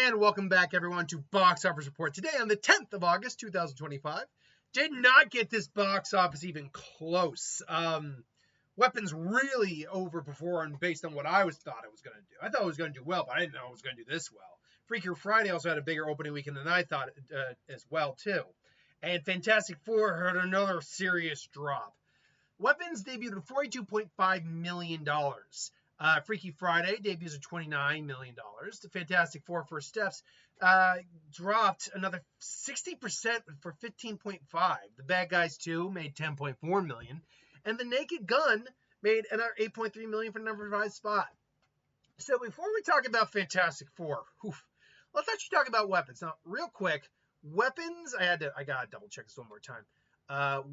And welcome back, everyone, to Box Office Report. Today, on the 10th of August, 2025, did not get this box office even close. Weapons really overperformed based on what I thought it was going to do. I thought it was going to do well, but I didn't know it was going to do this well. Freakier Friday also had a bigger opening weekend than I thought as well, too. And Fantastic Four had another serious drop. Weapons debuted at $42.5 million. Freaky Friday debuts at $29 million. The Fantastic Four First Steps dropped another 60% for $15.5 million. The Bad Guys 2 made $10.4 million. And The Naked Gun made another $8.3 million for number 5 spot. So before we talk about Fantastic Four, let's actually talk about Weapons. Now, real quick, Weapons, I gotta double check this one more time.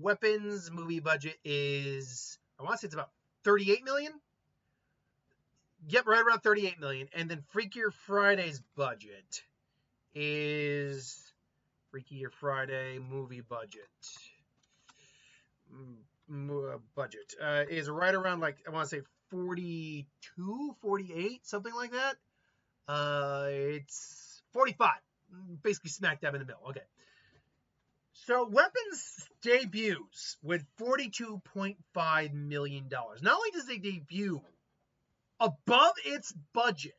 Weapons movie budget is, I want to say it's about $38 million. Yep, right around $38 million. And then Freakier Friday's budget is Freakier Friday movie budget. Is right around, like, I want to say 42, 48, something like that. It's 45, basically smack dab in the middle. Okay. So Weapons debuts with $42.5 million. Not only does they debut above its budget,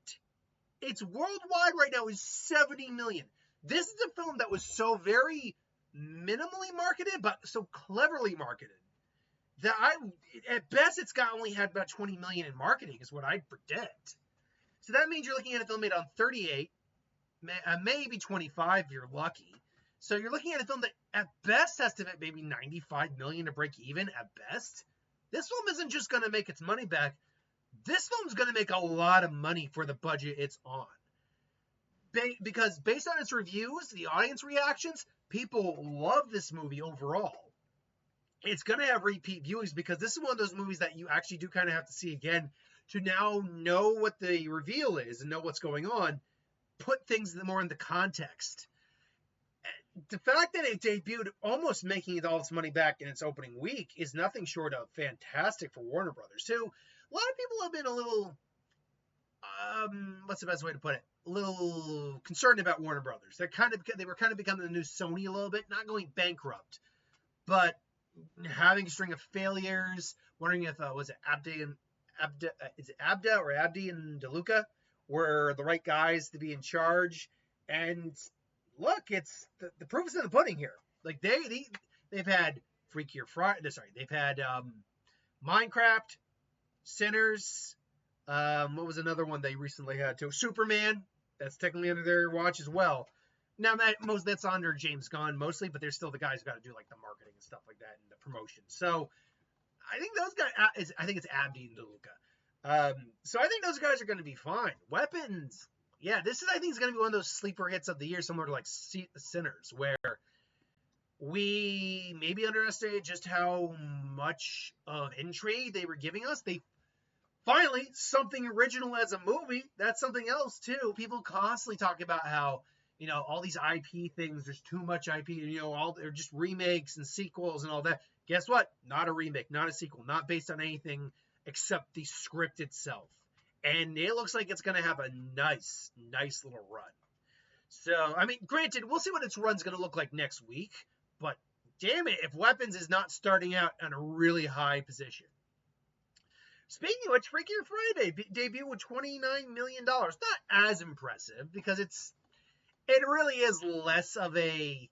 its worldwide right now is $70 million. This is a film that was so very minimally marketed, but so cleverly marketed that at best it's only had about $20 million in marketing is what I'd predict. So that means you're looking at a film made on 38, maybe 25 if you're lucky. So you're looking at a film that at best has to make maybe $95 million to break even at best. This film isn't just going to make its money back. This film's going to make a lot of money for the budget it's on. Because based on its reviews, the audience reactions, people love this movie overall. It's going to have repeat viewings because this is one of those movies that you actually do kind of have to see again to now know what the reveal is and know what's going on, put things more into context. The fact that it debuted almost making all its money back in its opening week is nothing short of fantastic for Warner Brothers, too. A lot of people have been a little, what's the best way to put it? A little concerned about Warner Brothers. They were kind of becoming the new Sony a little bit, not going bankrupt, but having a string of failures. Wondering if was it Abdi and DeLuca were the right guys to be in charge. And look, it's the proof is in the pudding here. Like they've had Freakier Friday. Sorry, they've had Minecraft, Sinners. What was another one they recently had too? Superman. That's technically under their watch as well. Now that's under James Gunn mostly, but they're still the guys who got to do like the marketing and stuff like that and the promotion. So I think those guys. I think it's Abdi and DeLuca. So I think those guys are going to be fine. Weapons. Yeah, I think is going to be one of those sleeper hits of the year, similar to like Sinners, where we maybe underestimated just how much of intrigue they were giving us. They finally, something original as a movie. That's something else too. People constantly talk about how, all these IP things, there's too much IP, they're just remakes and sequels and all that. Guess what? Not a remake, not a sequel, not based on anything except the script itself. And it looks like it's going to have a nice little run. So, I mean, granted, we'll see what its run's going to look like next week. But damn it, if Weapons is not starting out on a really high position. Speaking of which, Freakier Friday debuted with $29 million. Not as impressive because it really is less of a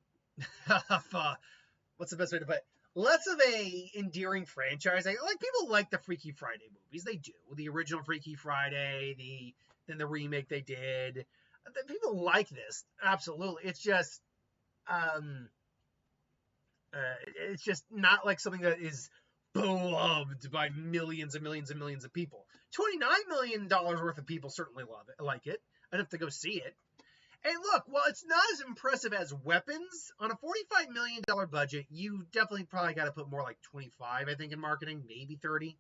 what's the best way to put it? Less of a endearing franchise. Like people like the Freaky Friday movies. They do. The original Freaky Friday, then the remake they did. People like this. Absolutely. It's just not like something that is beloved by millions and millions and millions of people. $29 million worth of people certainly like it enough to go see it. And look, while it's not as impressive as Weapons, on a $45 million budget, you definitely probably got to put more like 25, I think, in marketing, maybe 30.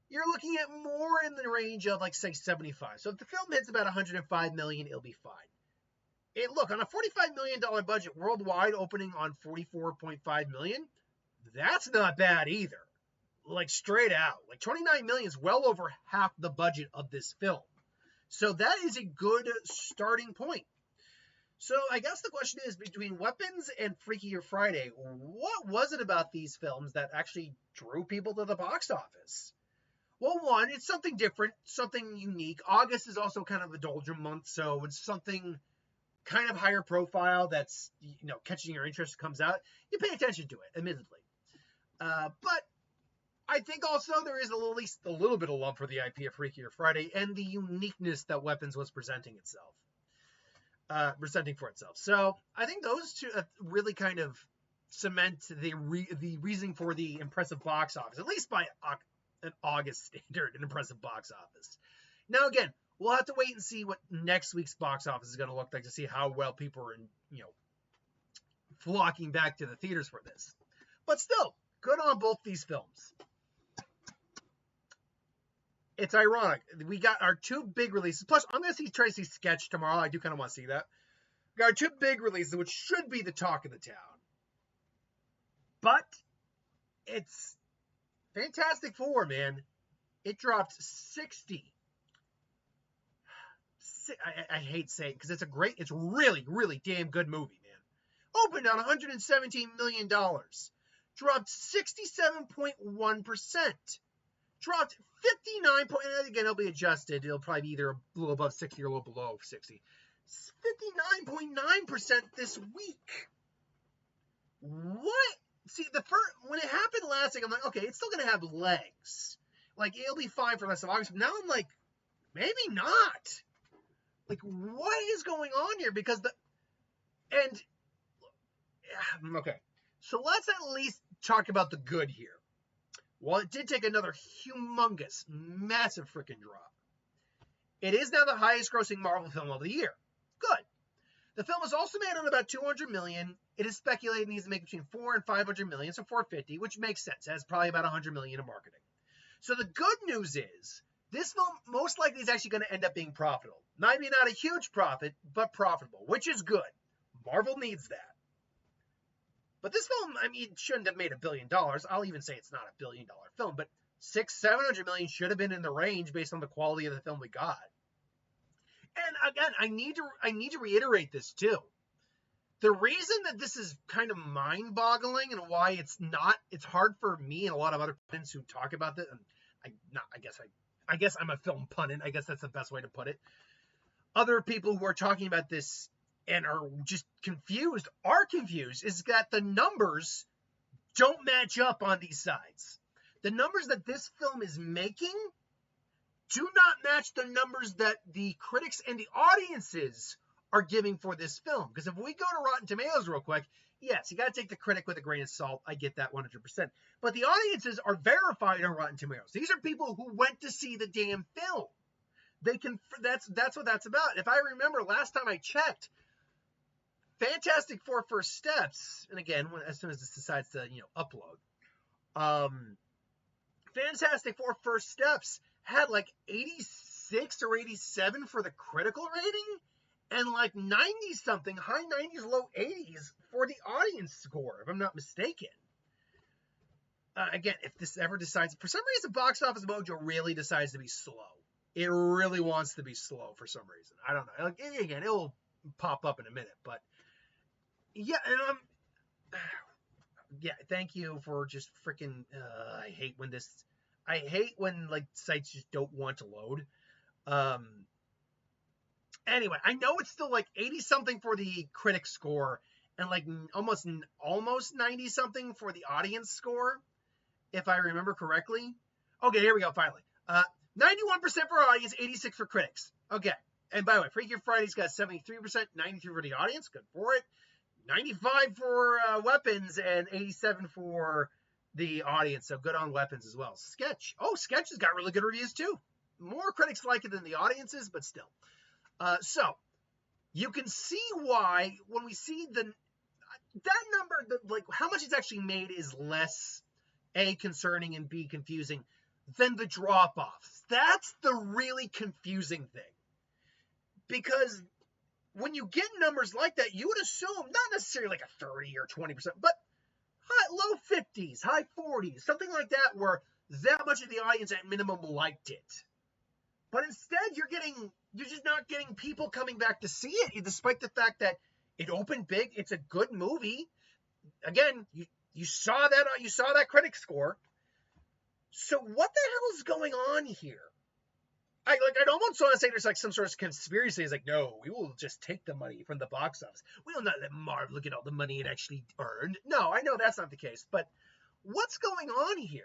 You're looking at more in the range of, like, say, 75. So if the film hits about $105 million, it'll be fine. Look, on a $45 million budget worldwide, opening on $44.5 million, that's not bad either. Like, straight out. Like, $29 million is well over half the budget of this film. So that is a good starting point. So I guess the question is, between Weapons and Freakier Friday, what was it about these films that actually drew people to the box office? Well, one, it's something different, something unique. August is also kind of a doldrum month, so it's something kind of higher profile that's, catching your interest, comes out. You pay attention to it, admittedly. But I think also there is at least a little bit of love for the IP of Freakier Friday and the uniqueness that Weapons was presenting for itself. So I think those two really kind of cement the reasoning for the impressive box office, at least by an August standard, an impressive box office. Now, again, we'll have to wait and see what next week's box office is going to look like to see how well people are, flocking back to the theaters for this. But still, good on both these films. It's ironic. We got our two big releases. Plus, I'm going to try to see Sketch tomorrow. I do kind of want to see that. We got our two big releases, which should be the talk of the town. But it's Fantastic Four, man. It dropped 60. I hate saying it because it's really, really damn good movie, man. Opened on $117 million. Dropped 67.1%. Dropped 59 point. Again, it'll be adjusted. It'll probably be either a little above 60 or a little below 60. 59.9% this week. What? See, when it happened last week, I'm like, okay, it's still gonna have legs. Like, it'll be fine for the rest of August. But now I'm like, maybe not. Like, what is going on here? Okay. So let's at least talk about the good here. Well, it did take another humongous, massive freaking drop. It is now the highest grossing Marvel film of the year. Good. The film was also made on about $200 million. It is speculated it needs to make between $400 and $500 million, so $450, which makes sense. It has probably about $100 million in marketing. So the good news is, this film most likely is actually going to end up being profitable. Maybe not a huge profit, but profitable, which is good. Marvel needs that. But this film, shouldn't have made $1 billion. I'll even say it's not $1 billion film, but $600-700 million should have been in the range based on the quality of the film we got. And again, I need to reiterate this too. The reason that this is kind of mind-boggling and why it's hard for me and a lot of other pundits who talk about this, and I guess I'm a film pundit. I guess that's the best way to put it. Other people who are talking about this and are just confused, is that the numbers don't match up on these sides. The numbers that this film is making do not match the numbers that the critics and the audiences are giving for this film. Because if we go to Rotten Tomatoes real quick, yes, you got to take the critic with a grain of salt. I get that 100%. But the audiences are verified on Rotten Tomatoes. These are people who went to see the damn film. That's what that's about. If I remember last time I checked, Fantastic Four First Steps, and again, as soon as this decides to upload, Fantastic Four First Steps had like 86 or 87 for the critical rating, and like 90 something, high 90s, low 80s for the audience score, if I'm not mistaken. Again, if this ever decides, for some reason, Box Office Mojo really decides to be slow. It really wants to be slow for some reason. I don't know. Like, again, it'll pop up in a minute, but yeah, and thank you for just freaking, I hate when like sites just don't want to load. Anyway, I know it's still like 80 something for the critic score and like almost 90 something for the audience score, if I remember correctly. Okay, here we go, finally. 91% for audience, 86 for critics. Okay, and by the way, Freaky Friday's got 73%, 93 for the audience, good for it. 95 for Weapons and 87 for the audience, so good on Weapons as well. Sketch has got really good reviews too. More critics like it than the audiences, but still. So you can see why when we see that number, like how much it's actually made, is less A, concerning, and B, confusing than the drop-offs. That's the really confusing thing, because when you get numbers like that, you would assume not necessarily like a 30 or 20%, but low 50s, high 40s, something like that, where that much of the audience at minimum liked it. But instead, you're getting you're just not getting people coming back to see it, despite the fact that it opened big. It's a good movie. Again, you saw that critic score. So what the hell is going on here? I'd almost want to say there's like some sort of conspiracy. It's like, no, we will just take the money from the box office. We will not let Marvel get all the money it actually earned. No, I know that's not the case, but what's going on here?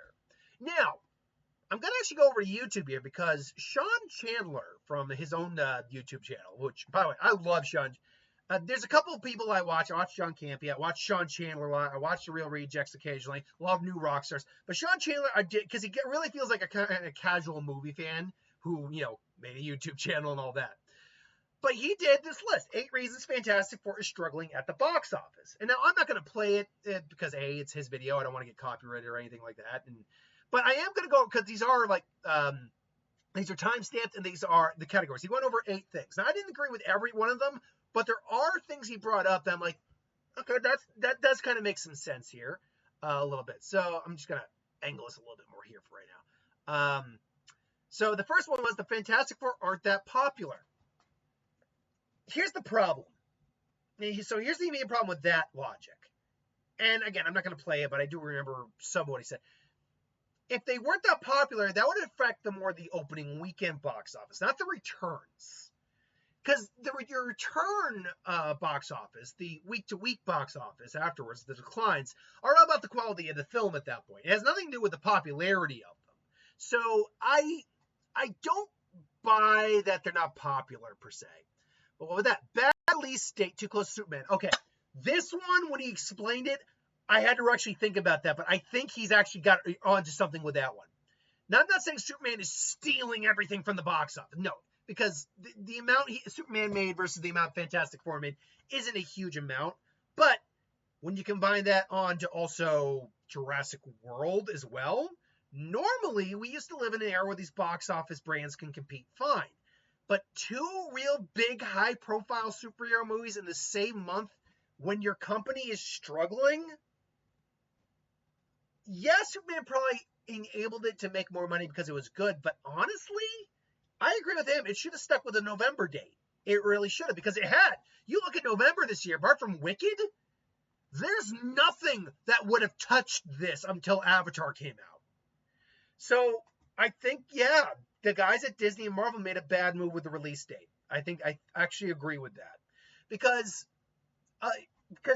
Now, I'm going to actually go over to YouTube here because Sean Chandler from his own YouTube channel, which, by the way, I love Sean. There's a couple of people I watch. I watch John Campea. I watch Sean Chandler a lot. I watch The Real Rejects occasionally. Love New Rockstars. But Sean Chandler, I did, because he really feels like a casual movie fan who, made a YouTube channel and all that. But he did this list. 8 reasons Fantastic Four is struggling at the box office. And now I'm not going to play it because, A, it's his video. I don't want to get copyrighted or anything like that. But I am going to go, because these are like, these are time-stamped and these are the categories. He went over 8 things. Now, I didn't agree with every one of them, but there are things he brought up that I'm like, okay, that does kind of make some sense here a little bit. So I'm just going to angle this a little bit more here for right now. So the first one was the Fantastic Four aren't that popular. Here's the problem. So here's the immediate problem with that logic. And again, I'm not going to play it, but I do remember some of what he said. If they weren't that popular, that would affect the opening weekend box office, not the returns. Because your return box office, the week-to-week box office afterwards, the declines, are all about the quality of the film at that point. It has nothing to do with the popularity of them. So I don't buy that they're not popular per se. But with that, bad release date, Too Close to Superman. Okay, this one, when he explained it, I had to actually think about that, but I think he's actually got onto something with that one. Now, I'm not saying Superman is stealing everything from the box office. No, because the amount Superman made versus the amount Fantastic Four made isn't a huge amount. But when you combine that on to also Jurassic World as well, normally we used to live in an era where these box office brands can compete fine. But 2 real big high-profile superhero movies in the same month when your company is struggling, yes, Superman probably enabled it to make more money because it was good, but honestly, I agree with him. It should have stuck with a November date. It really should have, because it had. You look at November this year, apart from Wicked, there's nothing that would have touched this until Avatar came out. So I think, yeah, the guys at Disney and Marvel made a bad move with the release date. I think I actually agree with that. Because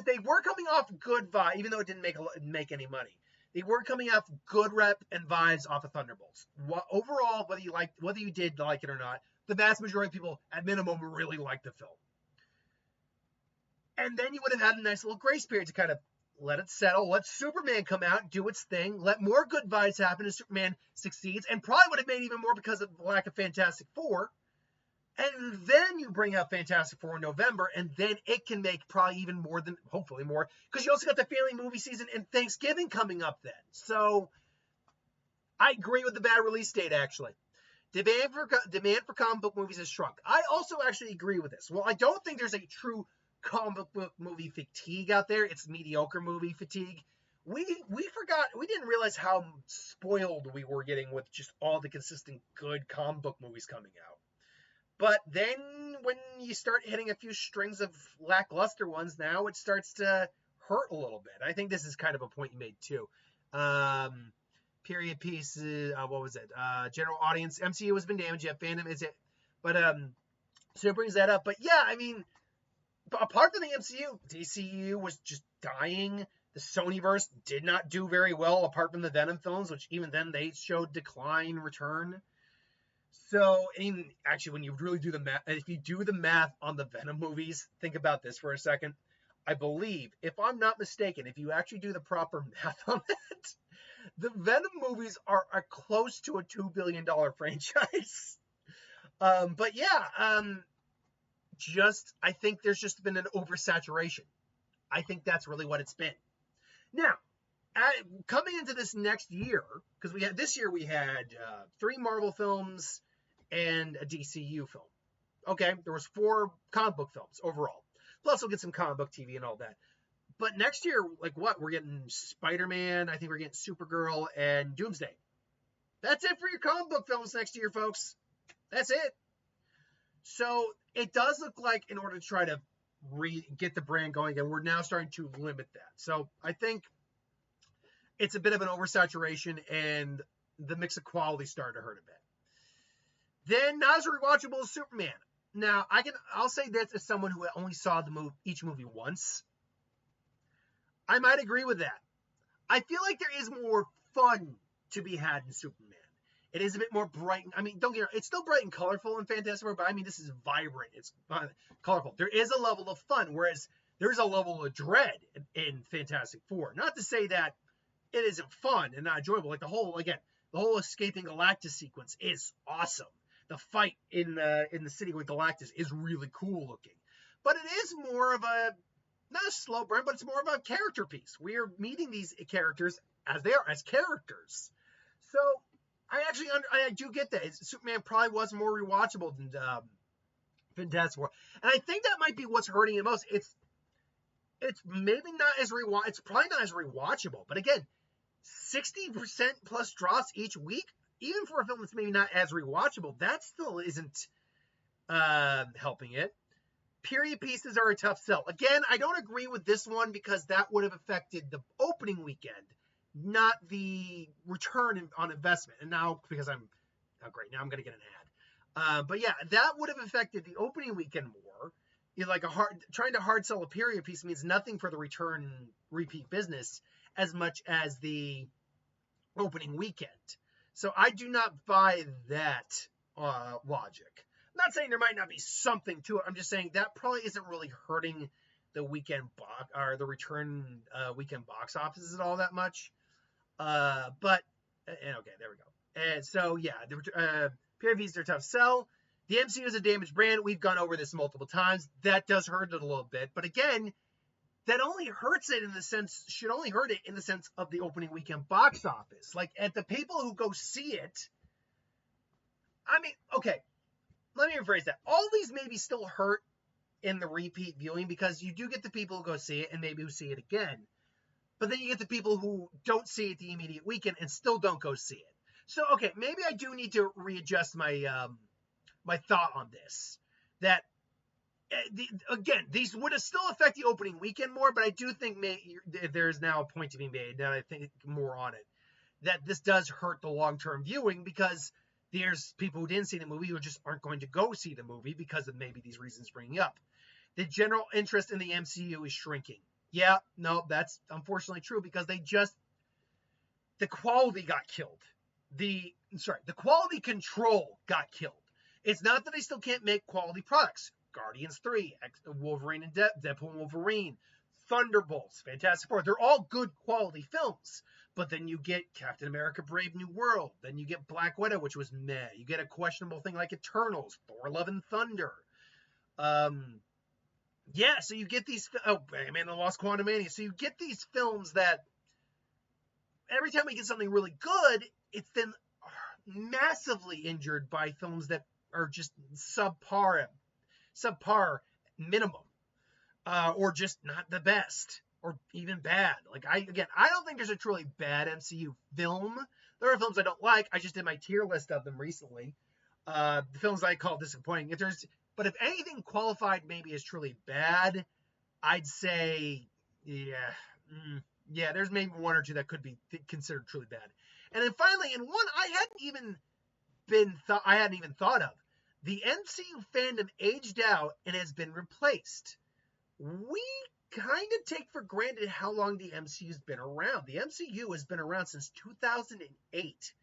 they were coming off good vibe, even though it didn't make any money. They were coming off good rep and vibes off of Thunderbolts. Overall, whether you did like it or not, the vast majority of people, at minimum, really liked the film. And then you would have had a nice little grace period to kind of let it settle, let Superman come out, do its thing, let more good vibes happen as Superman succeeds, and probably would have made even more because of the lack of Fantastic Four. And then you bring out Fantastic Four in November, and then it can make probably even more than, hopefully more, because you also got the family movie season and Thanksgiving coming up then. So I agree with the bad release date, actually. Demand for comic book movies has shrunk. I also actually agree with this. Well, I don't think there's a true comic book movie fatigue out there. It's mediocre movie fatigue. We didn't realize how spoiled we were getting with just all the consistent good comic book movies coming out. But then when you start hitting a few strings of lackluster ones, now it starts to hurt a little bit. I think this is kind of a point you made too. Period pieces, what was it? General audience, MCU has been damaged, yeah, fandom is it. But so it brings that up. But yeah, I mean, apart from the MCU, DCU was just dying. The Sonyverse did not do very well, apart from the Venom films, which even then they showed decline return. So, actually, when you really do the math, if you do the math on the Venom movies, think about this for a second. I believe, if I'm not mistaken, if you actually do the proper math on it, the Venom movies are close to a $2 billion franchise. But yeah, I think there's just been an oversaturation. I think that's really what it's been. Now, coming into this next year, because this year we had 3 Marvel films and a DCU film. Okay, there was 4 comic book films overall. Plus, we'll get some comic book TV and all that. But next year, like what? We're getting Spider-Man, I think we're getting Supergirl, and Doomsday. That's it for your comic book films next year, folks. That's it. So it does look like in order to try to get the brand going again, we're now starting to limit that. So I think it's a bit of an oversaturation, and the mix of quality started to hurt a bit. Then not as rewatchable as Superman. Now I'll say this as someone who only saw each movie once. I might agree with that. I feel like there is more fun to be had in Superman. It is a bit more bright. I mean, don't get me wrong, it's still bright and colorful in Fantastic Four, but I mean, this is vibrant. It's colorful. There is a level of fun, whereas there's a level of dread in Fantastic Four. Not to say that it isn't fun and not enjoyable. Like the whole escaping Galactus sequence is awesome. The fight in the city with Galactus is really cool looking. But it is more of a, not a slow burn, but it's more of a character piece. We are meeting these characters as they are, as characters. So I do get that. Superman probably was more rewatchable than Fantastic Four, and I think that might be what's hurting it most. It's maybe not as it's probably not as rewatchable, but again, 60% plus drops each week, even for a film that's maybe not as rewatchable, that still isn't helping it. Period pieces are a tough sell. Again, I don't agree with this one because that would have affected the opening weekend, not the return on investment. And now, because now I'm going to get an ad. But yeah, that would have affected the opening weekend more. Like trying to hard sell a period piece means nothing for the return repeat business as much as the opening weekend. So I do not buy that logic. I'm not saying there might not be something to it. I'm just saying that probably isn't really hurting the weekend or the return weekend box offices all that much. But okay, there we go. And so yeah, the period are tough sell. The MCU is a damaged brand. We've gone over this multiple times. That does hurt it a little bit, but again, that only hurts it should only hurt it in the sense of the opening weekend box office. Like at the people who go see it. I mean, okay, let me rephrase that. All these maybe still hurt in the repeat viewing because you do get the people who go see it and maybe who see it again. But then you get the people who don't see it the immediate weekend and still don't go see it. So, okay, maybe I do need to readjust my my thought on this. That, again, these would have still affect the opening weekend more, but I do think there's now a point to be made, that I think more on it, that this does hurt the long-term viewing because there's people who didn't see the movie who just aren't going to go see the movie because of maybe these reasons bringing up. The general interest in the MCU is shrinking. Yeah, no, that's unfortunately true because the quality got killed. The quality control got killed. It's not that they still can't make quality products. Guardians 3, Wolverine and Deadpool and Wolverine, Thunderbolts, Fantastic Four, they're all good quality films. But then you get Captain America Brave New World. Then you get Black Widow, which was meh. You get a questionable thing like Eternals, Thor Love and Thunder. Yeah, so you get these, Batman and the Lost Quantumania. So you get these films that every time we get something really good, it's then massively injured by films that are just subpar minimum, or just not the best, or even bad. Like I don't think there's a truly bad MCU film. There are films I don't like. I just did my tier list of them recently. The films I call disappointing. But if anything qualified maybe as truly bad, I'd say, yeah, there's maybe one or two that could be considered truly bad. And then finally, in one I hadn't even thought of, the MCU fandom aged out and has been replaced. We kind of take for granted how long the MCU's been around. The MCU has been around since 2008.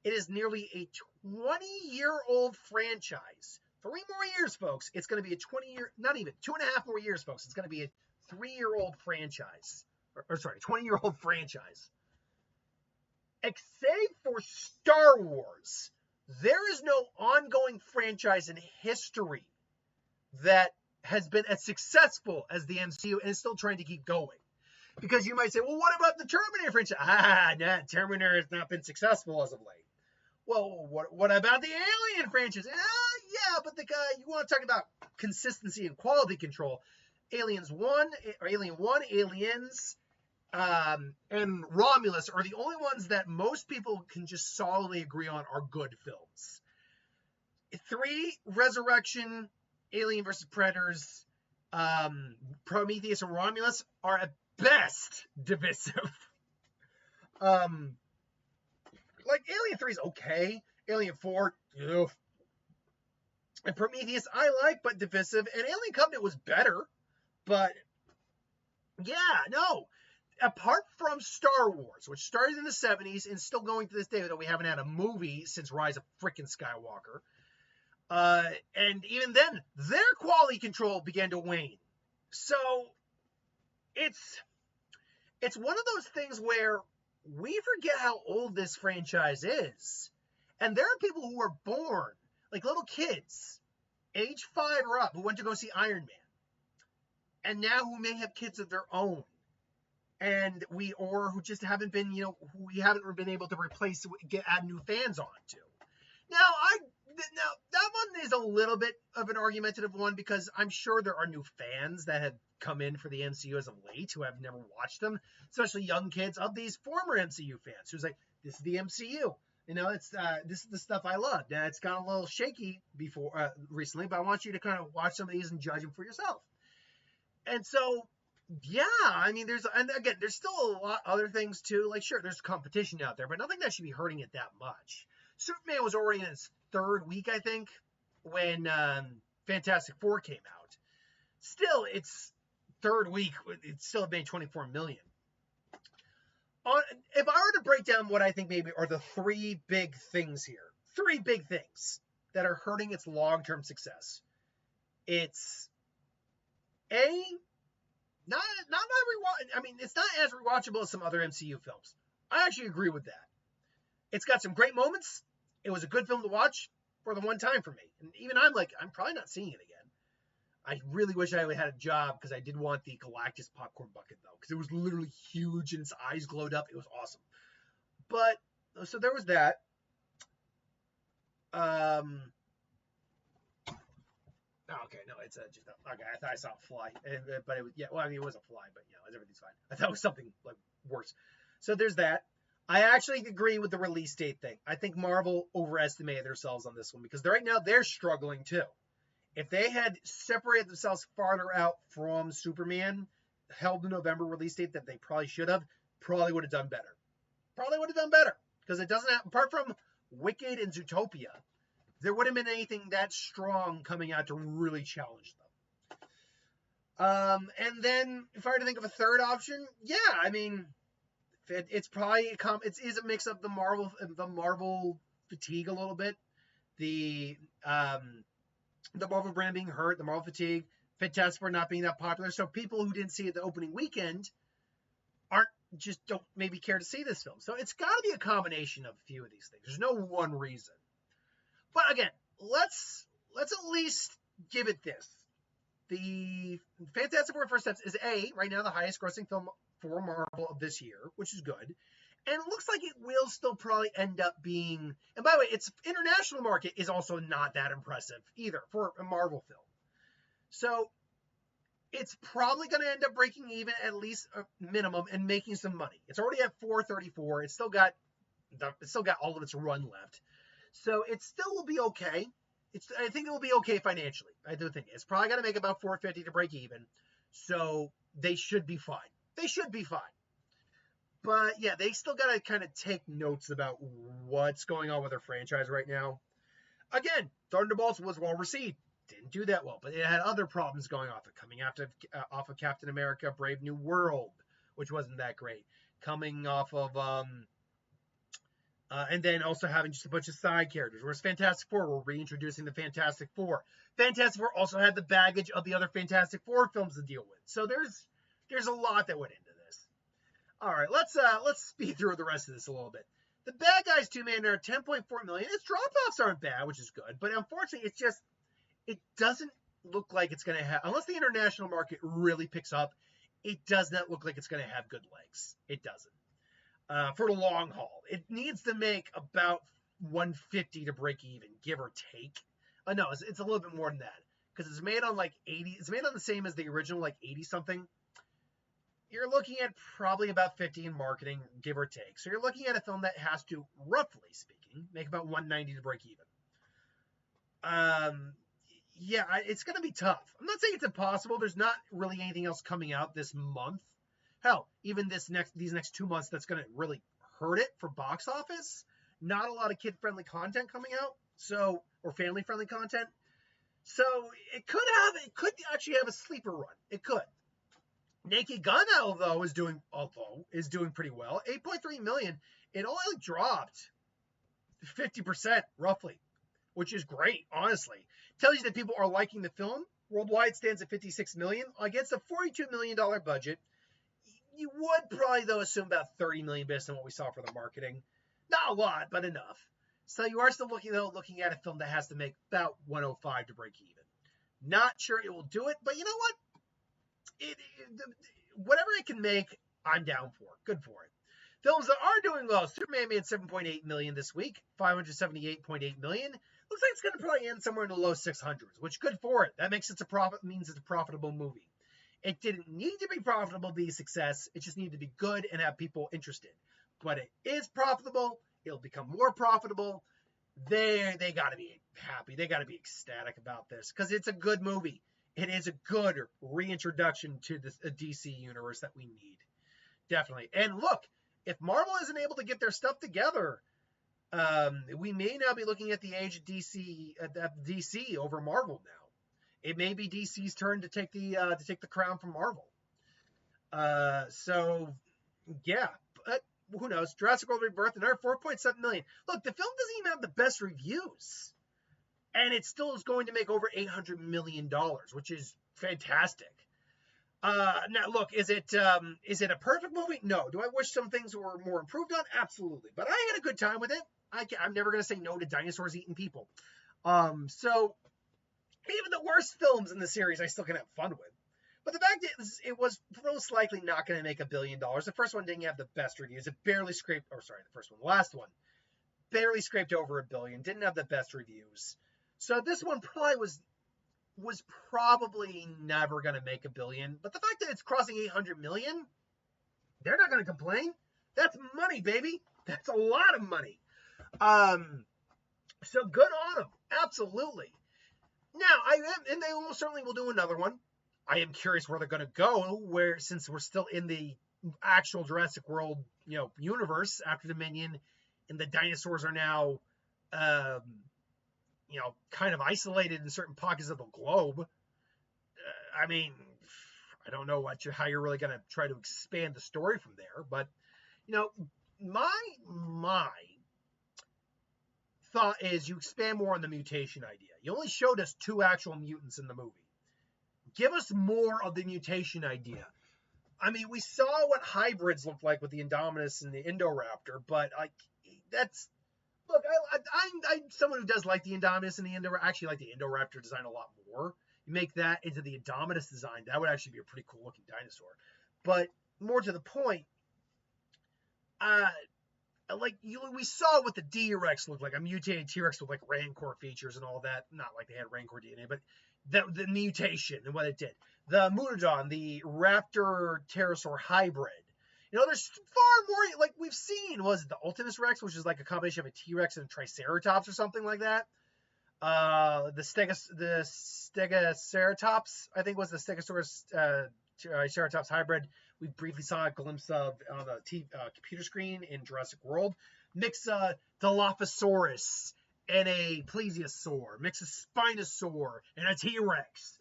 It is nearly a 20-year-old franchise. 3 more years, folks. It's going to be a 20-year, not even, 2.5 more years, folks. It's going to be a 3-year-old franchise. 20-year-old franchise. Except for Star Wars, there is no ongoing franchise in history that has been as successful as the MCU and is still trying to keep going. Because you might say, well, what about the Terminator franchise? Terminator has not been successful as of late. Well, what about the Alien franchise? Yeah, but you want to talk about consistency and quality control. Alien 1, Aliens, and Romulus are the only ones that most people can just solidly agree on are good films. 3, Resurrection, Alien vs. Predators, Prometheus, and Romulus are at best divisive. Like Alien 3 is okay. Alien 4, ugh. And Prometheus I like, but divisive. And Alien Covenant was better, but yeah, no. Apart from Star Wars, which started in the 70s and still going to this day, though we haven't had a movie since Rise of frickin' Skywalker. And even then, their quality control began to wane. So it's one of those things where we forget how old this franchise is. And there are people who were born, like little kids, age 5 or up, who went to go see Iron Man. And now who may have kids of their own. And who just haven't been, who we haven't been able to replace, add new fans on to. Now that one is a little bit of an argumentative one, because I'm sure there are new fans that have come in for the MCU as of late who have never watched them, especially young kids of these former MCU fans who's like, this is the MCU. It's this is the stuff I love. Now it's gotten a little shaky recently, but I want you to kind of watch some of these and judge them for yourself. And so, yeah, I mean, there's still a lot other things too. Like, sure, there's competition out there, but nothing that should be hurting it that much. Superman was already in its 3rd week, I think, when Fantastic Four came out. Still, its 3rd week, it still made $24 million. If I were to break down what I think maybe are the 3 big things here, 3 big things that are hurting its long-term success, it's it's not as rewatchable as some other MCU films. I actually agree with that. It's got some great moments. It was a good film to watch for the one time for me. And even I'm probably not seeing it again. I really wish I had a job, because I did want the Galactus popcorn bucket, though, because it was literally huge and its eyes glowed up. It was awesome. But, so there was that. Okay, no, it's just okay. I thought I saw a fly, but it was, yeah. Well, I mean, it was a fly, but everything's fine. I thought it was something like worse. So there's that. I actually agree with the release date thing. I think Marvel overestimated themselves on this one, because right now they're struggling too. If they had separated themselves farther out from Superman, held the November release date that they probably should have, probably would have done better. Because it doesn't have, apart from Wicked and Zootopia, there wouldn't have been anything that strong coming out to really challenge them. And then if I were to think of a third option, yeah, I mean, it's probably it is a mix of the Marvel fatigue a little bit, the Marvel brand being hurt, the Marvel fatigue, Fantastic Four not being that popular. So people who didn't see it the opening weekend don't maybe care to see this film. So it's got to be a combination of a few of these things. There's no one reason. But again, let's at least give it this. The Fantastic Four First Steps is right now the highest grossing film for Marvel of this year, which is good. And it looks like it will still probably end up being, and by the way, its international market is also not that impressive either for a Marvel film. So it's probably going to end up breaking even at least a minimum and making some money. It's already at 434. It's still got all of its run left. So it still will be okay. I think it will be okay financially. I do think it's probably going to make about 450 to break even. So they should be fine. But yeah, they still got to kind of take notes about what's going on with their franchise right now. Again, Thunderbolts was well received. Didn't do that well, but it had other problems going off it. Coming off of Captain America, Brave New World, which wasn't that great. Coming off of, and then also having just a bunch of side characters. Whereas Fantastic Four, we're reintroducing the Fantastic Four. Fantastic Four also had the baggage of the other Fantastic Four films to deal with. So there's a lot that went into this. All right, let's speed through the rest of this a little bit. The Bad Guys 2, man, they're 10.4 million. Its drop-offs aren't bad, which is good. But unfortunately, it doesn't look like it's going to have, unless the international market really picks up, it does not look like it's going to have good legs. It doesn't. For the long haul, it needs to make about 150 to break even, give or take. No, it's a little bit more than that, because it's made on like 80. It's made on the same as the original, like 80 something. You're looking at probably about 50 in marketing, give or take. So you're looking at a film that has to, roughly speaking, make about 190 to break even. Yeah, it's going to be tough. I'm not saying it's impossible. There's not really anything else coming out this month. Hell, even these next 2 months, that's going to really hurt it for box office. Not a lot of kid-friendly content coming out, so, or family-friendly content. So it could actually have a sleeper run. It could. Naked Gun, although is doing pretty well. 8.3 million. It only dropped 50% roughly, which is great, honestly. Tells you that people are liking the film. Worldwide it stands at 56 million against a $42 million budget. You would probably, though, assume about 30 million based on what we saw for the marketing. Not a lot, but enough. So you are still looking at a film that has to make about 105 to break even. Not sure it will do it, but you know what? Whatever it can make, I'm down for. Good for it. Films that are doing well. Superman made 7.8 million this week, 578.8 million. Looks like it's going to probably end somewhere in the low 600s, which good for it. That means it's a profitable movie. It didn't need to be profitable to be a success. It just needed to be good and have people interested. But it is profitable. It'll become more profitable. They got to be happy. They got to be ecstatic about this because it's a good movie. It is a good reintroduction to the DC universe that we need. Definitely. And look, if Marvel isn't able to get their stuff together, we may now be looking at the age of DC over Marvel now. It may be DC's turn to take the crown from Marvel. So yeah, but who knows? Jurassic World Rebirth, another 4.7 million. Look, the film doesn't even have the best reviews, and it still is going to make over $800 million, which is fantastic. Now, look, is it a perfect movie? No. Do I wish some things were more improved on? Absolutely. But I had a good time with it. I'm never going to say no to dinosaurs eating people. So even the worst films in the series, I still can have fun with. But the fact is, it was most likely not going to make $1 billion. The first one didn't have the best reviews. It barely scraped, the last one, barely scraped over $1 billion. Didn't have the best reviews. So this one probably was probably never going to make $1 billion. But the fact that it's crossing 800 million, they're not going to complain. That's money, baby. That's a lot of money. So good on them. Absolutely. Now, and they almost certainly will do another one. I am curious where they're going to go, since we're still in the actual Jurassic World, universe after Dominion, and the dinosaurs are now, kind of isolated in certain pockets of the globe. I mean, I don't know how you're really going to try to expand the story from there, but my thought is you expand more on the mutation idea. You only showed us 2 actual mutants in the movie. Give us more of the mutation idea. I mean, we saw what hybrids look like with the Indominus and the Indoraptor, but look, I'm someone who does like the Indominus and the Indoraptor. I actually like the Indoraptor design a lot more. You make that into the Indominus design, that would actually be a pretty cool looking dinosaur. But more to the point, we saw what the D-Rex looked like, a mutated T-Rex with like Rancor features and all that. Not like they had Rancor DNA, but the mutation and what it did. The Munodon, the Raptor Pterosaur hybrid. There's far more, like we've seen, was it the Ultimus Rex, which is like a combination of a T-Rex and a Triceratops or something like that. The Stegoceratops, I think was the Stegosaurus Triceratops hybrid. We briefly saw a glimpse of on the computer screen in Jurassic World. Mix a Dilophosaurus and a Plesiosaur. Mix a Spinosaur and a T-Rex.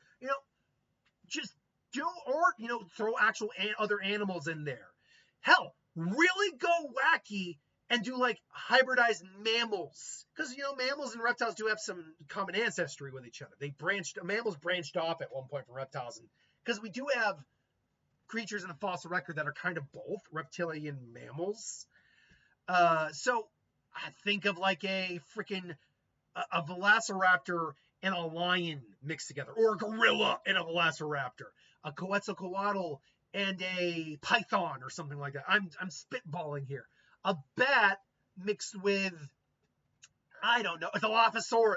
Just throw actual other animals in there. Hell, really go wacky and do like hybridized mammals. Because, mammals and reptiles do have some common ancestry with each other. Mammals branched off at one point from reptiles. Because we do have creatures in the fossil record that are kind of both reptilian mammals. So I think of like a velociraptor and a lion mixed together, or a gorilla and a velociraptor, a Quetzalcoatl and a python or something like that. I'm spitballing here. A bat mixed with, I don't know, a Dilophosaurus.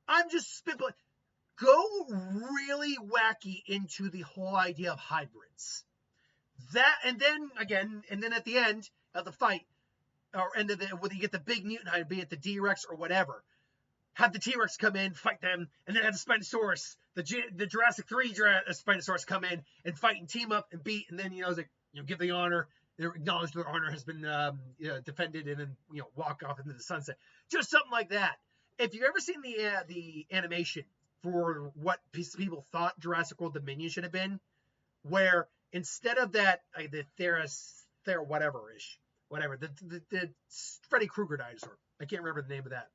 I'm just spitballing. Go really wacky into the whole idea of hybrids. And then at the end of the fight, whether you get the big mutant hybrid, be it the D-Rex or whatever, have the T-Rex come in, fight them, and then have the Spinosaurus, the Jurassic 3 Spinosaurus come in and fight and team up and beat, and then, give the honor, acknowledge their honor has been defended, and then, walk off into the sunset. Just something like that. If you've ever seen the animation for what people thought Jurassic World Dominion should have been, where instead of that, the the Freddy Krueger dinosaur, I can't remember the name of that.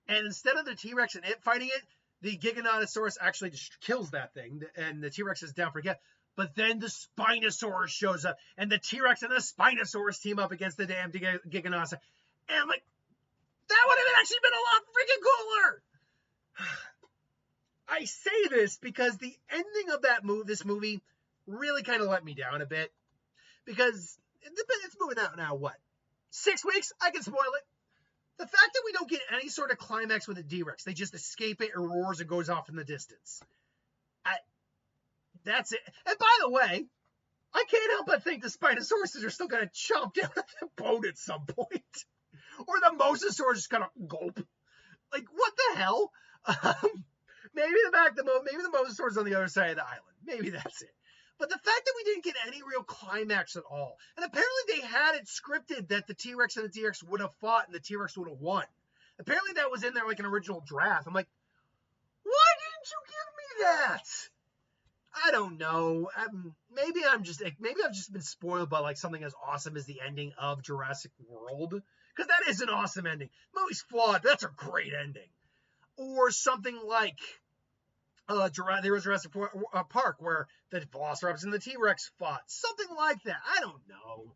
And instead of the T-Rex and it fighting it, the Giganotosaurus actually just kills that thing, and the T-Rex is down for get. But then the Spinosaurus shows up, and the T-Rex and the Spinosaurus team up against the damn Giganotosaurus. And I'm like, that would have actually been a lot freaking cooler. I say this because the ending of this movie really kind of let me down a bit. Because it's moving out now, what? 6 weeks? I can spoil it. The fact that we don't get any sort of climax with the D-Rex, they just escape it, it roars, and goes off in the distance. That's it. And by the way, I can't help but think the Spinosauruses are still going to chomp down at the boat at some point. Or the Mosasaurus is going to gulp. Like, what the hell? Maybe the Mosasaurus on the other side of the island. Maybe that's it. But the fact that we didn't get any real climax at all, and apparently they had it scripted that the T-Rex and the D-Rex would have fought and the T-Rex would have won. Apparently that was in there like an original draft. I'm like, why didn't you give me that? I don't know. Maybe I've just been spoiled by like something as awesome as the ending of Jurassic World, because that is an awesome ending. The movie's flawed, but that's a great ending. Or something like Jurassic Park, where the Velociraptors and the T-Rex fought. Something like that. I don't know.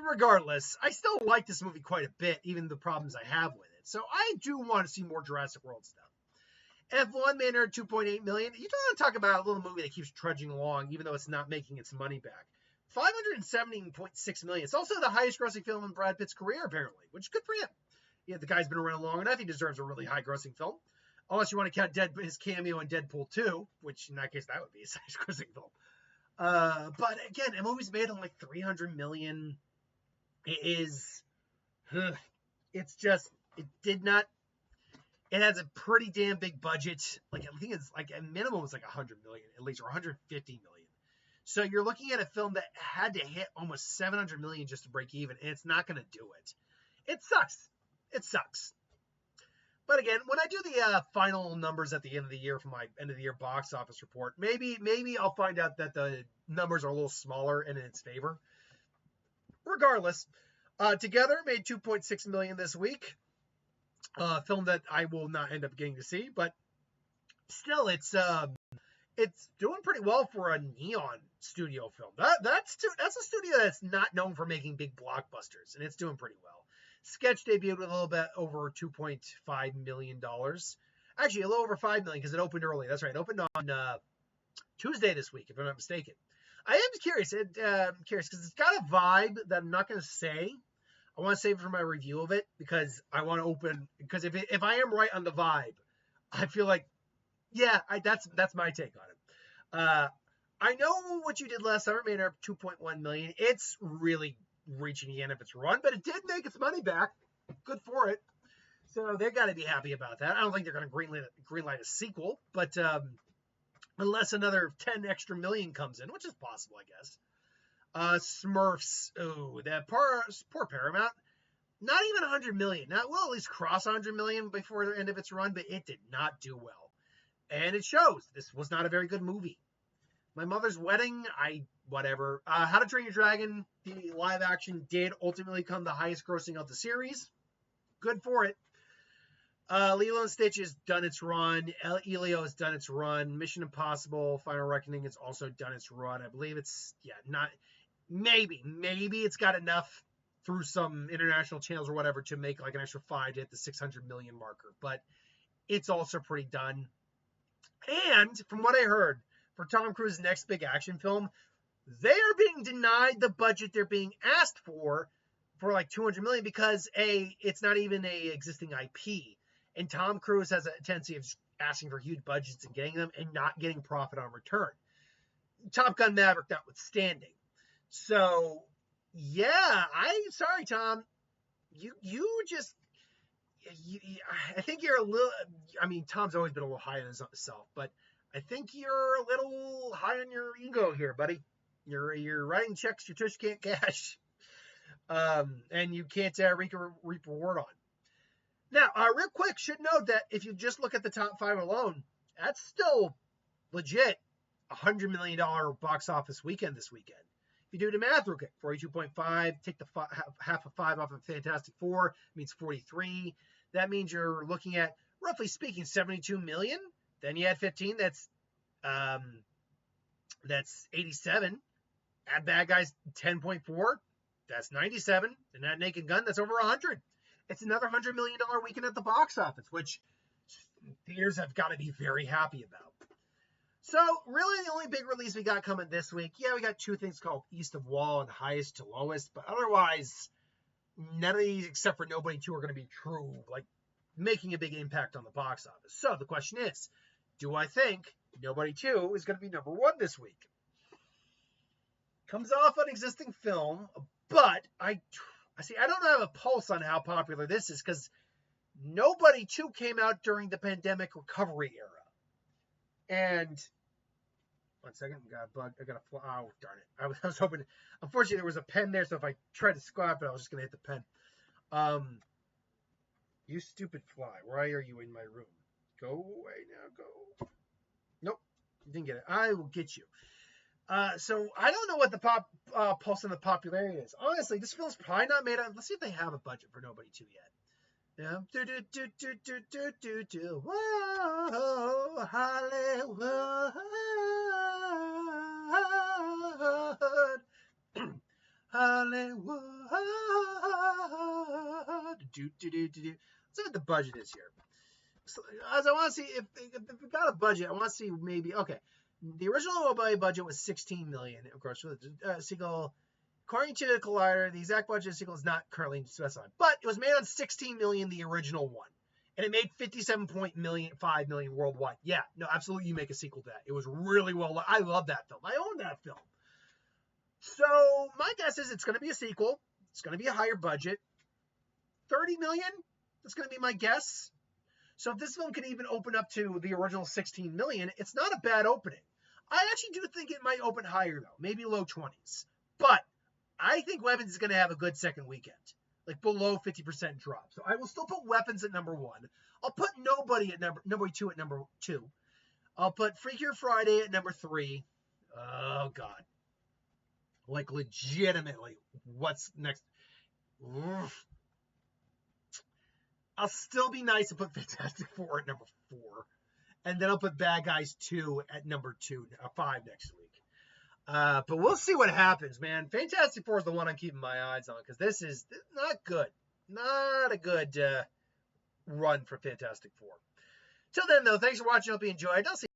Regardless, I still like this movie quite a bit, even the problems I have with it. So I do want to see more Jurassic World stuff. F1 made her $2.8 million. You don't want to talk about a little movie that keeps trudging along, even though it's not making its money back. $517.6 million. It's also the highest grossing film in Brad Pitt's career, apparently, which is good for him. Yeah, the guy's been around long enough. He deserves a really high grossing film. Unless you want to count his cameo in Deadpool 2, which in that case, that would be his highest grossing film. But again, a movie's made on like $300 million. It has a pretty damn big budget. Like, I think it's like a minimum was like $100 million at least, or $150 million. So you're looking at a film that had to hit almost $700 million just to break even, and it's not going to do it. It sucks. But again, when I do the final numbers at the end of the year for my end of the year box office report, maybe I'll find out that the numbers are a little smaller and in its favor. Regardless, Together made $2.6 million this week. Film that I will not end up getting to see, but still, it's doing pretty well for a Neon studio film. That's a studio that's not known for making big blockbusters, and it's doing pretty well. Sketch debuted with a little bit over $2.5 million. Actually, a little over $5 million because it opened early. That's right. It opened on Tuesday this week, if I'm not mistaken. I am curious. Because it's got a vibe that I'm not going to say. I want to save it for my review of it because I want to open. Because if I am right on the vibe, I feel like, yeah, that's my take on it. I know what you did last summer made up $2.1 million. It's really reaching the end of its run, but it did make its money back. Good for it. So they got to be happy about that. I don't think they're going to greenlight a sequel, but unless another 10 extra million comes in, which is possible, I guess. Smurfs. Oh, that poor Paramount. Not even 100 million. Now, we'll at least cross 100 million before the end of its run, but it did not do well. And it shows. This was not a very good movie. My Mother's Wedding, whatever. How to Train Your Dragon, the live action, did ultimately come the highest grossing of the series. Good for it. Lilo and Stitch has done its run. Elio has done its run. Mission Impossible, Final Reckoning has also done its run. I believe it's, maybe it's got enough through some international channels or whatever to make like an extra 5 to hit the 600 million marker. But it's also pretty done. And from what I heard, for Tom Cruise's next big action film, they are being denied the budget they're being asked for like 200 million because it's not even a existing IP. And Tom Cruise has a tendency of asking for huge budgets and getting them and not getting profit on return. Top Gun Maverick notwithstanding. So, yeah, sorry, Tom. You just, I think you're a little. I mean, Tom's always been a little high on himself, but I think you're a little high on your ego here, buddy. You're writing checks your tush can't cash, and you can't reap reward on. Now, real quick, should note that if you just look at the top 5 alone, that's still legit $100 million box office weekend this weekend. If you do the math real quick, 42.5, take the half of 5 off of Fantastic Four, means 43. That means you're looking at, roughly speaking, 72 million. Then you add 15, that's 87. Add Bad Guys 10.4, that's 97. And that Naked Gun, that's over 100. It's another $100 million weekend at the box office, which theaters have got to be very happy about. So, really, the only big release we got coming this week, yeah, we got 2 things called East of Wall and Highest to Lowest, but otherwise, none of these, except for Nobody 2, are going to be true, like, making a big impact on the box office. So, the question is, do I think Nobody 2 is going to be number 1 this week? Comes off an existing film, but I don't have a pulse on how popular this is, because Nobody 2 came out during the pandemic recovery era. And 1 second, I got a fly. Oh, darn it. I was hoping. Unfortunately, there was a pen there, so if I tried to squat it, I was just going to hit the pen. You stupid fly. Why are you in my room? Go away now. Go. Nope. You didn't get it. I will get you. So I don't know what the pulse on the popularity is. Honestly, this film's probably not made out. Let's see if they have a budget for Nobody 2 yet. Yeah. Whoa, Hollywood. Hollywood. Let's see what the budget is here. So, as I want to see if we got a budget, I want to see maybe. Okay, the original Nobody budget was $16 million. Of course, for the sequel. According to Collider, the exact budget of the sequel is not currently specified, but it was made on $16 million, the original one, and it made $57.5 million worldwide. Yeah, no, absolutely, you make a sequel to that. It was really well. I love that film. I own that film. So my guess is it's going to be a sequel. It's going to be a higher budget, $30 million. That's going to be my guess. So if this film can even open up to the original $16 million, it's not a bad opening. I actually do think it might open higher though, maybe low 20s, but I think Weapons is going to have a good second weekend, like below 50% drop. So I will still put Weapons at number 1. I'll put Nobody 2 at number 2. I'll put Freakier Friday at number 3. Oh God, like legitimately, what's next? Oof. I'll still be nice and put Fantastic Four at number 4, and then I'll put Bad Guys 2 at number 5 next week. But we'll see what happens, man. Fantastic Four is the one I'm keeping my eyes on, because this is not good. Not a good run for Fantastic Four. Till then, though, thanks for watching. Hope you enjoyed. I'll see you.